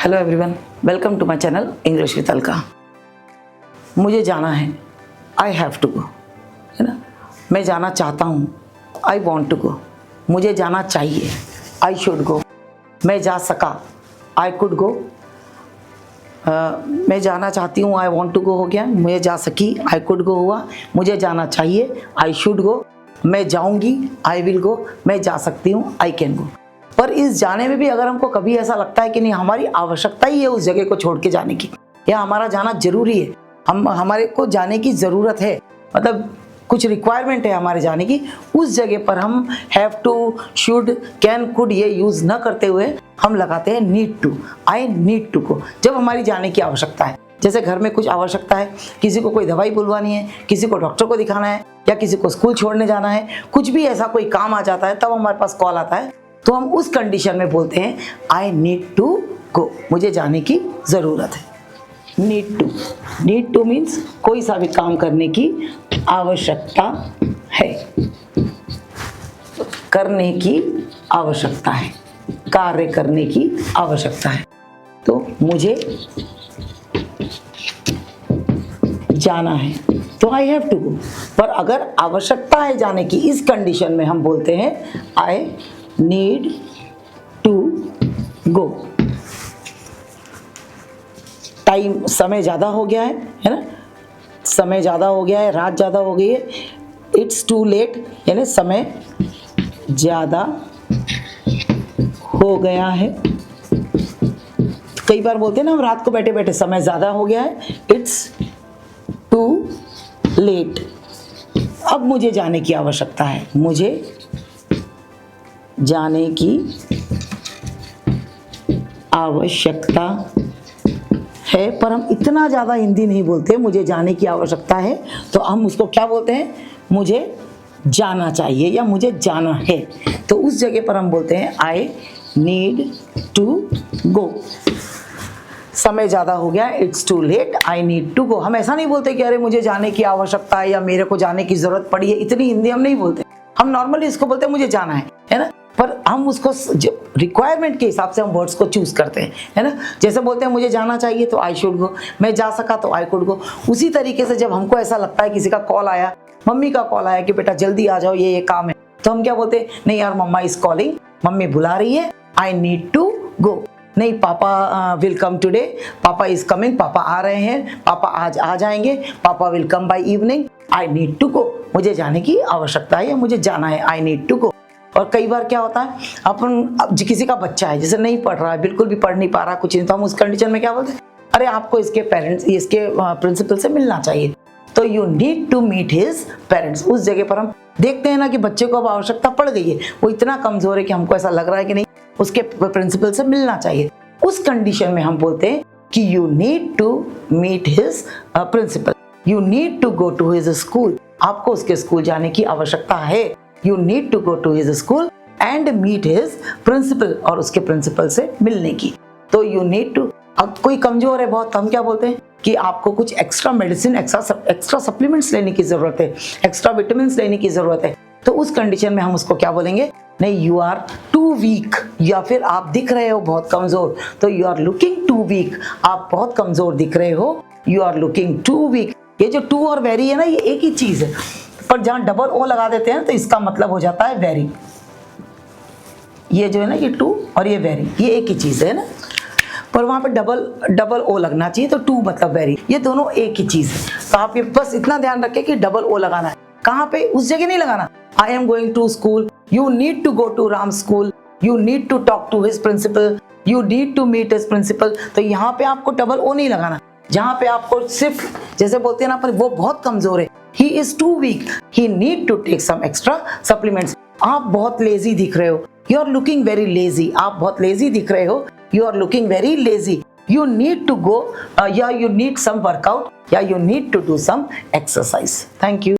Hello everyone, welcome to my channel English with Alka. मुझे जाना है, आई हैव टू गो, है ना। मैं जाना चाहता हूँ, आई वॉन्ट टू गो। मुझे जाना चाहिए, आई शुड गो। मैं जा सका, आई कुड गो। मैं जाना चाहती हूँ, आई वॉन्ट टू गो हो गया। मुझे जा सकी, आई कुड गो हुआ। मुझे जाना चाहिए, आई शुड गो। मैं जाऊँगी, आई विल गो। मैं जा सकती हूँ, आई कैन गो। पर इस जाने में भी अगर हमको कभी ऐसा लगता है कि नहीं, हमारी आवश्यकता ही है उस जगह को छोड़ के जाने की, या हमारा जाना जरूरी है, हमारे को जाने की ज़रूरत है, मतलब कुछ रिक्वायरमेंट है हमारे जाने की, उस जगह पर हम have to, should, can, could ये यूज़ न करते हुए हम लगाते हैं need to. I need to go जब हमारी जाने की आवश्यकता है। जैसे घर में कुछ आवश्यकता है, किसी को कोई दवाई बुलवानी है, किसी को डॉक्टर को दिखाना है, या किसी को स्कूल छोड़ने जाना है, कुछ भी ऐसा कोई काम आ जाता है, तब हमारे पास कॉल आता है, तो हम उस कंडीशन में बोलते हैं आई नीड टू गो, मुझे जाने की ज़रूरत है। नीड टू मीन्स कोई सा भी काम करने की आवश्यकता है, करने की आवश्यकता है, कार्य करने की आवश्यकता है। तो मुझे जाना है तो आई हैव टू गो। पर अगर आवश्यकता है जाने की, इस कंडीशन में हम बोलते हैं I need to go. Time, समय ज़्यादा हो गया है ना, समय ज़्यादा हो गया है, रात ज़्यादा हो गई है। इट्स टू लेट, यानी समय ज़्यादा हो गया है। कई बार बोलते हैं ना हम रात को बैठे बैठे, समय ज़्यादा हो गया है, इट्स टू लेट। अब मुझे जाने की आवश्यकता है, मुझे जाने की आवश्यकता है। पर हम इतना ज़्यादा हिंदी नहीं बोलते, मुझे जाने की आवश्यकता है, तो हम उसको क्या बोलते हैं, मुझे जाना चाहिए या मुझे जाना है। तो उस जगह पर हम बोलते हैं आई नीड टू गो। समय ज़्यादा हो गया, it's too late, I need to go. हम ऐसा नहीं बोलते कि अरे मुझे जाने की आवश्यकता है या मेरे को जाने की ज़रूरत पड़ी है, इतनी हिंदी हम नहीं बोलते। हम नॉर्मली इसको बोलते हैं मुझे जाना है ना। पर हम उसको रिक्वायरमेंट के हिसाब से हम वर्ड्स को चूज़ करते हैं, है ना। जैसे बोलते हैं मुझे जाना चाहिए तो आई शुड गो, मैं जा सका तो आई कुड गो। उसी तरीके से जब हमको ऐसा लगता है, किसी का कॉल आया, मम्मी का कॉल आया कि बेटा जल्दी आ जाओ, ये काम है, तो हम क्या बोलते हैं, नहीं यार मम्मा इज कॉलिंग, मम्मी बुला रही है, आई नीड टू गो। नहीं, papa will come today, papa is coming, पापा आ रहे हैं, पापा आज आ जाएंगे, papa will come by evening, I need to go. मुझे जाने की आवश्यकता है या मुझे जाना है, आई नीड टू गो। और कई बार क्या होता है, अपन किसी का बच्चा है जैसे नहीं पढ़ रहा है, बिल्कुल भी पढ़ नहीं पा रहा, कुछ नहीं, तो हम उस कंडीशन में क्या बोलते हैं, अरे आपको इसके पेरेंट्स, इसके प्रिंसिपल से मिलना चाहिए, तो you need to meet his parents. उस जगह पर हम देखते हैं ना कि बच्चे को अब आवश्यकता पड़ गई है, वो इतना कमजोर है कि हमको ऐसा लग रहा है कि नहीं, उसके प्रिंसिपल से मिलना चाहिए। उस कंडीशन में हम बोलते हैं कि you need to meet his principal, you need to go to his school. आपको उसके स्कूल जाने की आवश्यकता है। You need to go to his school and meet his principal, और उसके प्रिंसिपल से मिलने की। तो यू नीड टू, अब कोई कमजोर है बहुत, हम क्या बोलते हैं कि आपको कुछ एक्स्ट्रा मेडिसिन, एक्स्ट्रा सप्लीमेंट्स लेने की जरूरत है, एक्स्ट्रा विटामिन लेने की जरूरत है। तो उस कंडीशन में हम उसको क्या बोलेंगे, नहीं यू आर टू वीक, या फिर आप दिख रहे हो बहुत कमजोर, तो you are looking too weak, आप बहुत कमजोर दिख रहे हो, you are looking too weak. ये जो टू और वेरी है ना, ये एक ही चीज है, पर जहां डबल ओ लगा देते हैं तो इसका मतलब हो जाता है वेरी। ये जो है ना, ये टू और ये वेरी, ये एक ही चीज है ना, पर वहां पे डबल ओ लगना चाहिए, तो टू मतलब वेरी, ये दोनों एक ही चीज है। तो आप ये बस इतना ध्यान रखें कि डबल ओ लगाना है, कहाँ पे, उस जगह नहीं लगाना। I am going to school, you need to go to Ram school, you need to talk to his principal, you need to meet his principal. तो यहाँ पे आपको डबल ओ नहीं लगाना। जहाँ पे आपको सिर्फ, जैसे बोलते हैं ना, पर वो बहुत कमजोर है, he is too weak, he need to take some extra supplements. आप बहुत लेजी दिख रहे हो, you are looking very lazy, आप बहुत लेजी दिख रहे हो, you are looking very lazy, you need to go, या यू नीड सम वर्कआउट, या you need to do some exercise. Thank you.